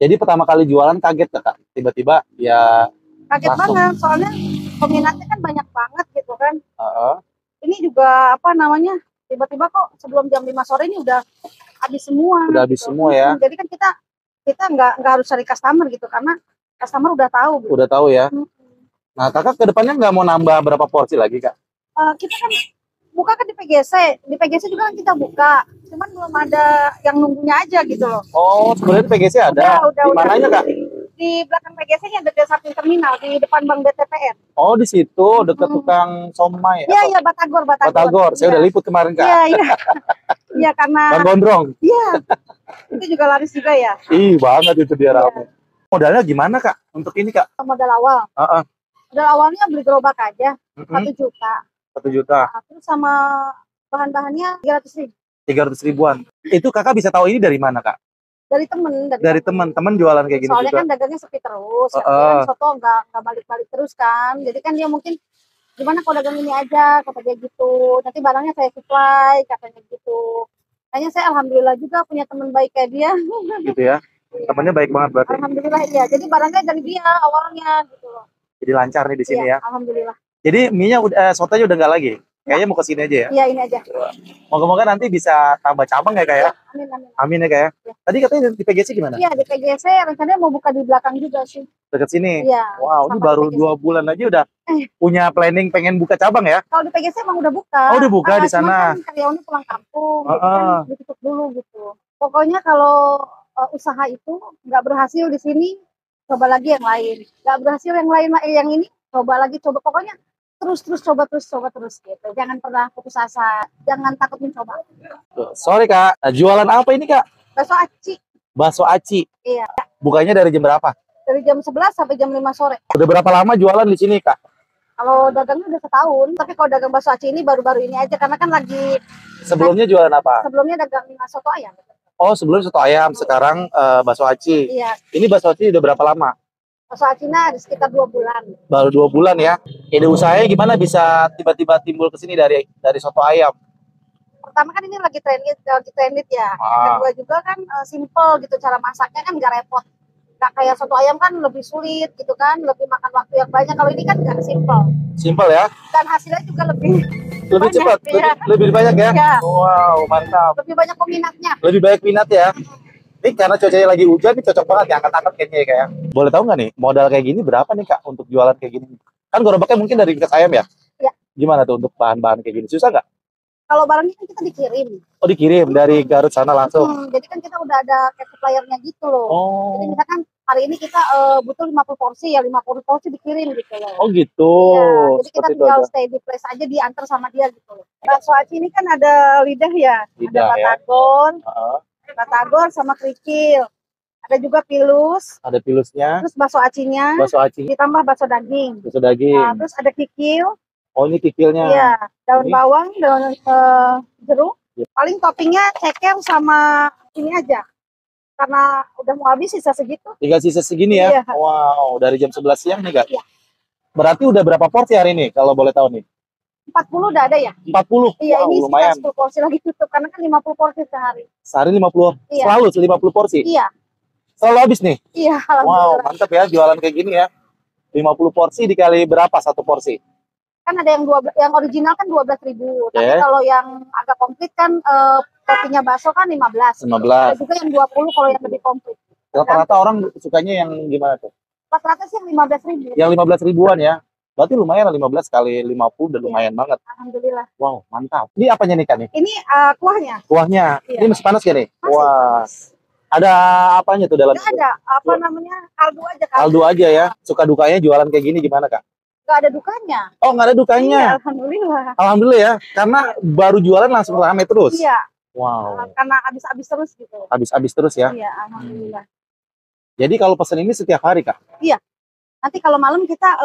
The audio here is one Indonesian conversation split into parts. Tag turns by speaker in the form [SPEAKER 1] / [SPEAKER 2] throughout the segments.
[SPEAKER 1] Jadi pertama kali jualan kaget gak, Kak? Tiba-tiba ya
[SPEAKER 2] Kaget
[SPEAKER 1] langsung.
[SPEAKER 2] banget, soalnya peminatnya kan banyak banget gitu kan.
[SPEAKER 1] Heeh.
[SPEAKER 2] Ini juga apa namanya, tiba-tiba kok sebelum jam 5 sore ini udah habis semua.
[SPEAKER 1] Udah habis
[SPEAKER 2] gitu.
[SPEAKER 1] semua ya.
[SPEAKER 2] Jadi kan kita nggak harus cari customer gitu, karena customer udah tahu. Gitu.
[SPEAKER 1] Udah tahu ya. Nah, Kakak ke depannya nggak mau nambah berapa porsi lagi, Kak?
[SPEAKER 2] Kita kan buka kan di PGC juga kan kita buka, cuman belum ada yang nunggunya aja gitu loh.
[SPEAKER 1] Oh, sebenarnya PGC ada. Di mananya, Kak?
[SPEAKER 2] Di belakang PGC-nya dekat samping terminal, di depan Bank BTPN.
[SPEAKER 1] Oh, di situ dekat tukang somai.
[SPEAKER 2] Iya, Batagor.
[SPEAKER 1] Batagor. Saya udah liput kemarin, Kak.
[SPEAKER 2] Iya. Iya, karena
[SPEAKER 1] Bang Gondrong.
[SPEAKER 2] Iya. Itu juga laris juga ya.
[SPEAKER 1] Ih, banget itu dia rame. Modalnya gimana, Kak? Untuk ini, Kak?
[SPEAKER 2] Modal awal. Modal awalnya beli gerobak aja, 1 juta.
[SPEAKER 1] 1 juta.
[SPEAKER 2] Nah, terus sama bahan-bahannya 300.000.
[SPEAKER 1] 300 ribuan. Itu Kakak bisa tahu ini dari mana, Kak?
[SPEAKER 2] Dari temen.
[SPEAKER 1] Dari teman jualan kayak gini.
[SPEAKER 2] Soalnya
[SPEAKER 1] juga.
[SPEAKER 2] kan dagangnya sepi terus, kan soto nggak balik-balik terus kan. Jadi kan dia mungkin gimana kalau dagang ini aja, kata dia gitu. Nanti barangnya saya supply, katanya gitu. Kayaknya saya alhamdulillah juga punya teman baik kayak dia.
[SPEAKER 1] Gitu ya. Temennya baik banget berarti.
[SPEAKER 2] Alhamdulillah iya. Jadi barangnya dari dia awalnya gitu loh.
[SPEAKER 1] Jadi lancar nih di sini ya.
[SPEAKER 2] Alhamdulillah.
[SPEAKER 1] Jadi mie-nya sotonya udah nggak lagi. Kayaknya mau ke sini aja ya.
[SPEAKER 2] Iya, ini aja.
[SPEAKER 1] Moga-moga nanti bisa tambah cabang ya, Kak ya. Amin ya, Kak ya. Tadi katanya di PGC gimana?
[SPEAKER 2] Iya, di PGC rencananya mau buka di belakang juga sih.
[SPEAKER 1] Dekat sini.
[SPEAKER 2] Iya.
[SPEAKER 1] Wow, ini baru 2 bulan aja udah punya planning pengen buka cabang ya?
[SPEAKER 2] Kalau di PGC emang udah buka.
[SPEAKER 1] Oh, udah buka di sana.
[SPEAKER 2] Kan karyawannya pulang kampung, jadi kan ditutup dulu gitu. Pokoknya kalau usaha itu nggak berhasil di sini, coba lagi yang lain. Nggak berhasil yang ini, coba lagi. Pokoknya terus coba terus gitu. Jangan pernah putus asa, jangan takut mencoba.
[SPEAKER 1] Sorry, Kak, jualan apa ini, Kak?
[SPEAKER 2] Bakso aci.
[SPEAKER 1] Bakso aci.
[SPEAKER 2] Iya.
[SPEAKER 1] Bukanya dari jam berapa?
[SPEAKER 2] Dari jam 11 sampai jam 5 sore.
[SPEAKER 1] Udah berapa lama jualan di sini, Kak?
[SPEAKER 2] Kalau dagangnya udah setahun, tapi kalau dagang bakso aci ini baru-baru ini aja, karena kan lagi.
[SPEAKER 1] Sebelumnya jualan apa?
[SPEAKER 2] Sebelumnya dagang soto ayam.
[SPEAKER 1] Oh, sebelumnya soto ayam, sekarang bakso aci.
[SPEAKER 2] Iya.
[SPEAKER 1] Ini bakso aci udah berapa lama?
[SPEAKER 2] Bakso acinya ada sekitar 2 bulan.
[SPEAKER 1] Baru 2 bulan ya. Ide usahanya gimana bisa tiba-tiba timbul ke sini dari soto ayam?
[SPEAKER 2] Pertama kan ini lagi trended ya. Kedua juga kan simple gitu, cara masaknya kan nggak repot. Nggak kayak soto ayam kan lebih sulit gitu kan, lebih makan waktu yang banyak. Kalau ini kan nggak simple.
[SPEAKER 1] Simple ya?
[SPEAKER 2] Dan hasilnya juga lebih
[SPEAKER 1] cepat, lebih banyak ya? Wow, mantap.
[SPEAKER 2] Lebih banyak peminatnya.
[SPEAKER 1] Lebih banyak minat ya? Ini karena cuacanya lagi hujan, nih cocok banget ya, angkat-angkat kayaknya ya, Kak. Boleh tahu nggak nih, modal kayak gini berapa nih, Kak, untuk jualan kayak gini? Kan gerobaknya mungkin dari ringkas ayam ya?
[SPEAKER 2] Iya.
[SPEAKER 1] Gimana tuh untuk bahan-bahan kayak gini? Susah nggak?
[SPEAKER 2] Kalau barangnya kan kita dikirim.
[SPEAKER 1] Oh, dikirim dari Garut sana langsung?
[SPEAKER 2] Jadi kan kita udah ada kayak suppliernya gitu loh. Jadi misalkan hari ini kita butuh 50 porsi, ya 50 porsi dikirim gitu loh.
[SPEAKER 1] Oh gitu.
[SPEAKER 2] Ya, jadi kita tinggal stay di place aja, diantar sama dia gitu loh. Bakso aci ini kan ada lidah ya, ada batagor. Batagor sama kerikil. Ada juga pilus.
[SPEAKER 1] Ada pilusnya.
[SPEAKER 2] Terus bakso acinya.
[SPEAKER 1] Bakso aci.
[SPEAKER 2] Ditambah bakso daging.
[SPEAKER 1] Bakso daging.
[SPEAKER 2] Nah, terus ada kikil.
[SPEAKER 1] Oh, ini kikilnya.
[SPEAKER 2] Iya, daun bawang, daun jeruk. Ya. Paling toppingnya ceker sama ini aja. Karena udah mau habis sisa segitu.
[SPEAKER 1] Tinggal sisa segini ya? Iya. Wow, dari jam 11 siang nih, Kak? Iya. Berarti udah berapa porsi hari ini kalau boleh tahu nih?
[SPEAKER 2] 40 udah ada ya?
[SPEAKER 1] 40?
[SPEAKER 2] Iya,
[SPEAKER 1] wow,
[SPEAKER 2] ini
[SPEAKER 1] lumayan.
[SPEAKER 2] 10 porsi lagi tutup, karena kan 50 porsi sehari.
[SPEAKER 1] Sehari 50? Iya. Selalu 50 porsi?
[SPEAKER 2] Iya.
[SPEAKER 1] Selalu habis nih?
[SPEAKER 2] Iya,
[SPEAKER 1] wow, mantap ya jualan kayak gini ya. 50 porsi dikali berapa satu porsi?
[SPEAKER 2] Kan ada yang original kan 12.000. Tapi kalau yang agak komplit kan porsinya bakso kan 15. Ada juga yang 20 kalau yang lebih komplit.
[SPEAKER 1] Rata-rata orang sukanya yang gimana tuh?
[SPEAKER 2] Rata-rata sih yang 15.000.
[SPEAKER 1] Yang 15 ribuan ya? Berarti lumayan lah, 15 kali 50 udah lumayan banget.
[SPEAKER 2] Alhamdulillah.
[SPEAKER 1] Wow, mantap. Ini apanya nih, Kak nih?
[SPEAKER 2] Ini kuahnya.
[SPEAKER 1] Kuahnya. Iya. Ini masih panas gak nih?
[SPEAKER 2] Masih.
[SPEAKER 1] Wah. Ada apanya tuh dalam?
[SPEAKER 2] Nggak ada. Apa namanya? Kaldu aja.
[SPEAKER 1] Kaldu aja ya. Suka dukanya jualan kayak gini gimana, Kak?
[SPEAKER 2] Nggak ada dukanya.
[SPEAKER 1] Oh, nggak ada dukanya?
[SPEAKER 2] Iya, alhamdulillah.
[SPEAKER 1] Alhamdulillah ya. Karena baru jualan langsung rame terus?
[SPEAKER 2] Iya.
[SPEAKER 1] Wow.
[SPEAKER 2] Karena habis-habis terus gitu.
[SPEAKER 1] Habis-habis terus ya?
[SPEAKER 2] Iya, alhamdulillah.
[SPEAKER 1] Jadi kalau pesan ini setiap hari, Kak?
[SPEAKER 2] Iya. Nanti kalau malam kita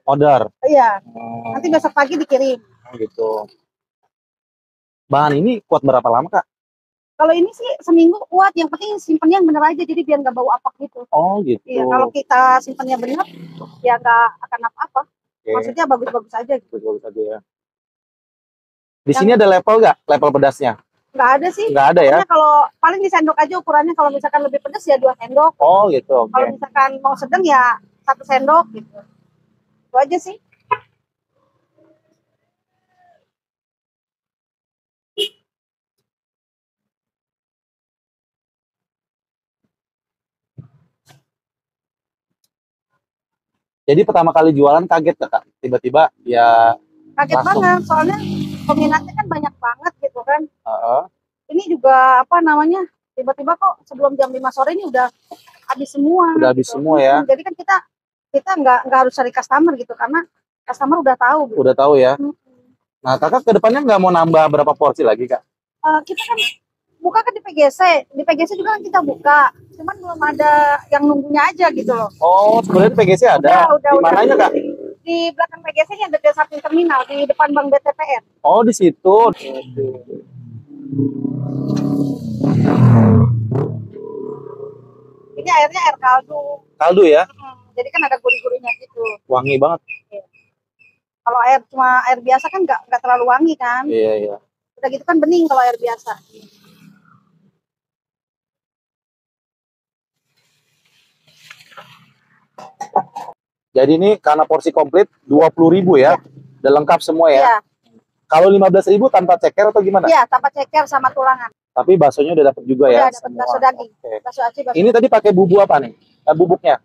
[SPEAKER 1] order.
[SPEAKER 2] Iya. Nanti besok pagi dikirim.
[SPEAKER 1] Gitu. Bahan ini kuat berapa lama, Kak?
[SPEAKER 2] Kalau ini sih seminggu kuat. Yang penting simpennya yang bener aja, jadi biar nggak bau apak gitu.
[SPEAKER 1] Oh gitu.
[SPEAKER 2] Iya. Kalau kita simpennya bener, ya nggak akan apa-apa. Maksudnya bagus-bagus aja.
[SPEAKER 1] Bagus-bagus aja ya. Di sini ada level nggak? Level pedasnya?
[SPEAKER 2] Nggak ada sih.
[SPEAKER 1] Nggak ada ya?
[SPEAKER 2] Pokoknya kalau paling di sendok aja ukurannya, kalau misalkan lebih pedas ya 2 sendok.
[SPEAKER 1] Oh gitu, oke.
[SPEAKER 2] Kalau misalkan mau sedang ya 1 sendok gitu. Itu aja sih.
[SPEAKER 1] Jadi pertama kali jualan kaget Kak? Tiba-tiba ya
[SPEAKER 2] Kaget
[SPEAKER 1] langsung.
[SPEAKER 2] banget, soalnya peminatnya kan banyak banget gitu kan.
[SPEAKER 1] Heeh.
[SPEAKER 2] Ini juga apa namanya, tiba-tiba kok sebelum jam 5 sore ini udah habis semua.
[SPEAKER 1] Udah habis
[SPEAKER 2] gitu.
[SPEAKER 1] semua ya?
[SPEAKER 2] Jadi kan kita nggak harus cari customer gitu, karena customer udah tahu gitu.
[SPEAKER 1] Udah tahu ya? Nah Kakak ke depannya nggak mau nambah berapa porsi lagi Kak?
[SPEAKER 2] Kita kan buka kan di PGC juga kan kita buka, cuman belum ada yang nunggunya aja gitu loh.
[SPEAKER 1] Oh sebenarnya di PGC ada? Di mananya Kak?
[SPEAKER 2] Di belakang PGC nya ada samping terminal, di depan Bank BTPN.
[SPEAKER 1] Oh di situ.
[SPEAKER 2] Ini airnya air kaldu.
[SPEAKER 1] Kaldu ya?
[SPEAKER 2] Jadi kan ada gurih-gurihnya gitu.
[SPEAKER 1] Wangi banget.
[SPEAKER 2] Kalau air cuma air biasa kan nggak terlalu wangi kan.
[SPEAKER 1] Iya iya.
[SPEAKER 2] Udah gitu kan bening kalau air biasa.
[SPEAKER 1] Jadi ini karena porsi komplit 20.000 ya? Udah lengkap semua ya?
[SPEAKER 2] Iya.
[SPEAKER 1] Kalau 15.000 tanpa ceker atau gimana?
[SPEAKER 2] Iya, tanpa ceker sama tulangan.
[SPEAKER 1] Tapi baksonya udah dapet juga ya?
[SPEAKER 2] Udah dapet bakso daging.
[SPEAKER 1] Okay.
[SPEAKER 2] Bakso aci, bakso.
[SPEAKER 1] Ini tadi pakai bubu apa nih? Bubuknya?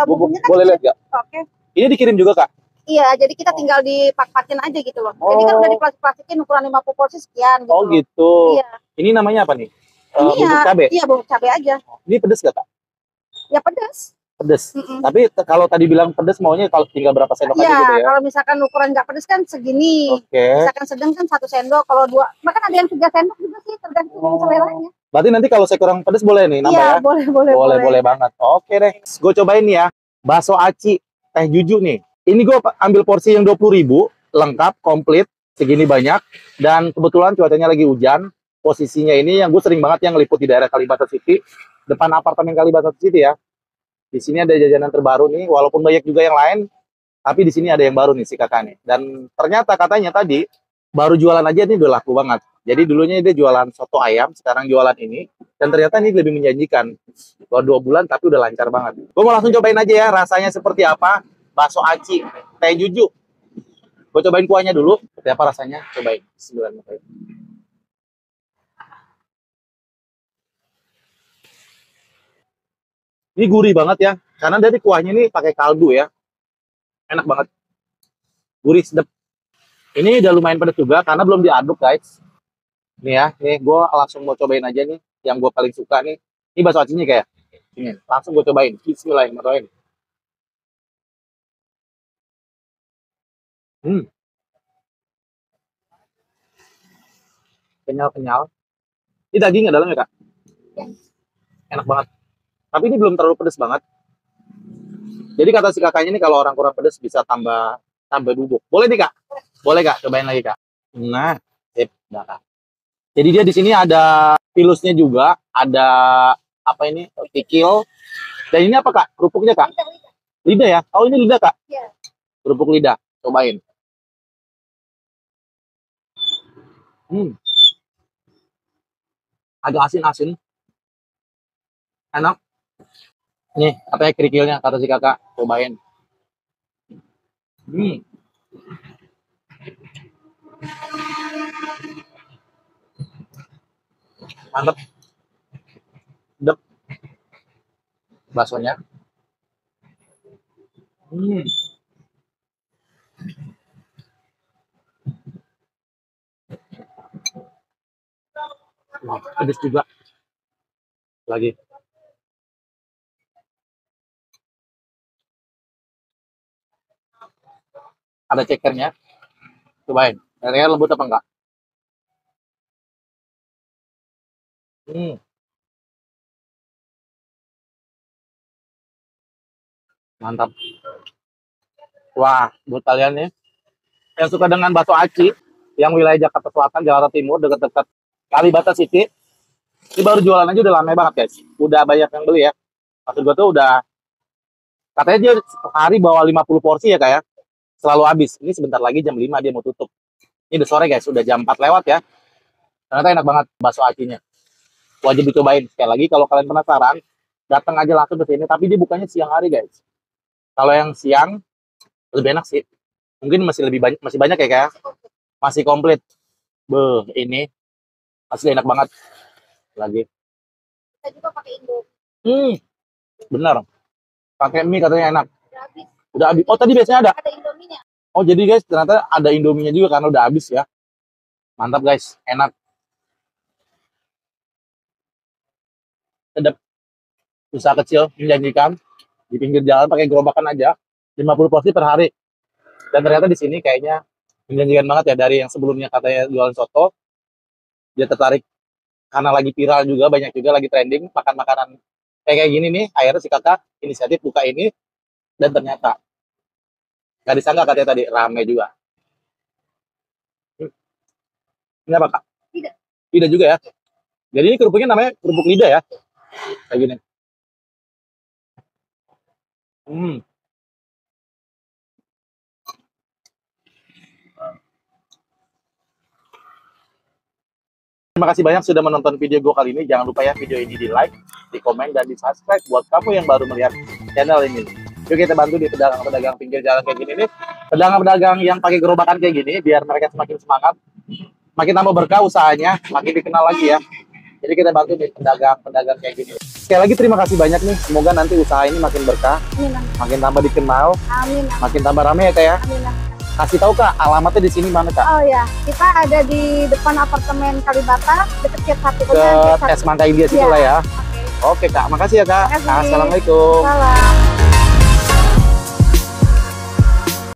[SPEAKER 2] Bubuknya kan
[SPEAKER 1] boleh lihat nggak?
[SPEAKER 2] Oke.
[SPEAKER 1] Ini dikirim juga Kak?
[SPEAKER 2] Iya, jadi kita tinggal dipak-pakin aja gitu loh. Jadi kan udah diplastik-plastikin ukuran 50 porsi sekian gitu.
[SPEAKER 1] Oh gitu.
[SPEAKER 2] Iya.
[SPEAKER 1] Ini namanya apa nih?
[SPEAKER 2] Ini
[SPEAKER 1] bubuk cabe?
[SPEAKER 2] Iya, bubuk cabe aja.
[SPEAKER 1] Ini pedes gak Kak?
[SPEAKER 2] Ya pedes.
[SPEAKER 1] Pedes. Tapi kalau tadi bilang pedes maunya kalau tinggal berapa sendok aja gitu ya?
[SPEAKER 2] Kalau misalkan ukuran nggak pedes kan segini. Misalkan sedang kan 1 sendok. Kalau 2, bahkan ada yang 3 sendok juga sih, tergantung seleranya.
[SPEAKER 1] Berarti nanti kalau saya kurang pedes boleh nih nambah ya? Boleh banget. Oke deh. Gue cobain nih ya. Bakso aci teh juju nih. Ini gue ambil porsi yang 20.000, lengkap, komplit, segini banyak. Dan kebetulan cuacanya lagi hujan. Posisinya ini yang gue sering banget yang ngeliput di daerah Kalibata City. Depan apartemen Kalibata City ya. Di sini ada jajanan terbaru nih, walaupun banyak juga yang lain, tapi di sini ada yang baru nih si kakak nih. Dan ternyata katanya tadi baru jualan aja nih udah laku banget. Jadi dulunya dia jualan soto ayam, sekarang jualan ini, dan ternyata ini lebih menjanjikan. Baru 2 bulan tapi udah lancar banget. Gue mau langsung cobain aja ya, rasanya seperti apa bakso aci teh juju. Gue cobain kuahnya dulu, seperti apa rasanya? Cobain. Bismillahirrahmanirrahim. Ini gurih banget ya, karena dari kuahnya ini pakai kaldu ya. Enak banget. Gurih, sedap. Ini udah lumayan pedas juga, karena belum diaduk guys. Nih ya, nih gue langsung mau cobain aja nih, yang gue paling suka nih. Ini bakso acinya kayak. Ini, langsung gue cobain. Bismillahirrahmanirrahim. Kenyal-kenyal. Ini dagingnya dalamnya Kak. Enak banget. Tapi ini belum terlalu pedas banget. Jadi kata si kakaknya nih kalau orang kurang pedas bisa tambah bubuk. Boleh nih Kak? Boleh Kak? Cobain lagi Kak. Nah, sip, udah Kak. Jadi dia di sini ada pilusnya juga, ada apa ini? Kikil. Dan ini apa Kak? Kerupuknya Kak? Lidah ya? Oh ini lidah Kak?
[SPEAKER 2] Iya.
[SPEAKER 1] Kerupuk lidah. Cobain. Agak asin-asin. Enak. Nih, katanya kerikilnya, kata si kakak. Cobain. Mantap. Sedap. Baksonya. Wah, pedes juga. Lagi. Ada cekernya. Cobain. Kira-kira lembut apa enggak? Mantap. Wah, buat kalian nih yang suka dengan bakso aci, yang wilayah Jakarta Selatan, Jakarta Timur, dekat-dekat Kalibata City, ini baru jualan aja udah lama banget guys. Udah banyak yang beli ya. Maksud gue tuh udah, katanya dia sehari bawa 50 porsi ya kayak, selalu habis. Ini sebentar lagi jam 5 dia mau tutup. Ini udah sore guys, udah jam 4 lewat ya. Ternyata enak banget bakso acinya. Wajib dicobain. Sekali lagi kalau kalian penasaran, datang aja langsung ke sini. Tapi dia bukannya siang hari, guys. Kalau yang siang lebih enak sih. Mungkin masih lebih banyak, masih banyak ya kayak. Masih komplit. Beuh, ini asli enak banget. Lagi.
[SPEAKER 2] Kita juga pakai Indomie.
[SPEAKER 1] Bener. Pakai mie katanya enak.
[SPEAKER 2] Udah habis.
[SPEAKER 1] Udah habis. Oh, tadi biasanya ada.
[SPEAKER 2] Ada Indominya.
[SPEAKER 1] Oh, jadi guys, ternyata ada Indominya juga karena udah habis ya. Mantap guys, enak. Sedap. Usaha kecil menjanjikan di pinggir jalan pakai gerobakan aja 50 porsi per hari. Dan ternyata di sini kayaknya menjanjikan banget ya dari yang sebelumnya katanya jualan soto. Dia tertarik karena lagi viral juga, banyak juga lagi trending makan makanan kayak gini nih. Akhirnya si kakak inisiatif buka ini dan ternyata nggak disangka katanya tadi rame juga. Ini apa kak?
[SPEAKER 2] Tidak.
[SPEAKER 1] Tidak juga ya. Jadi ini kerupuknya namanya kerupuk lidah ya. Kayak gini. Terima kasih banyak sudah menonton video gue kali ini. Jangan lupa ya video ini di like, di komen, dan di subscribe buat kamu yang baru melihat channel ini. Yuk kita bantu di pedagang-pedagang pinggir jalan kayak gini nih. Pedagang-pedagang yang pakai gerobakan kayak gini, biar mereka semakin semangat. Makin tambah berkah usahanya, makin dikenal lagi ya. Jadi kita bantu di pedagang-pedagang kayak gini. Sekali lagi terima kasih banyak nih. Semoga nanti usaha ini makin berkah, makin tambah dikenal, makin tambah rame ya kak ya. Kasih tahu kak, alamatnya di sini mana kak?
[SPEAKER 2] Oh ya, kita ada di depan apartemen Kalibata, dekat Gate 1.
[SPEAKER 1] Ke Tes Mangga India situ lah ya. Oke kak, makasih ya kak.
[SPEAKER 2] Makasih.
[SPEAKER 1] Assalamualaikum.
[SPEAKER 2] Salam.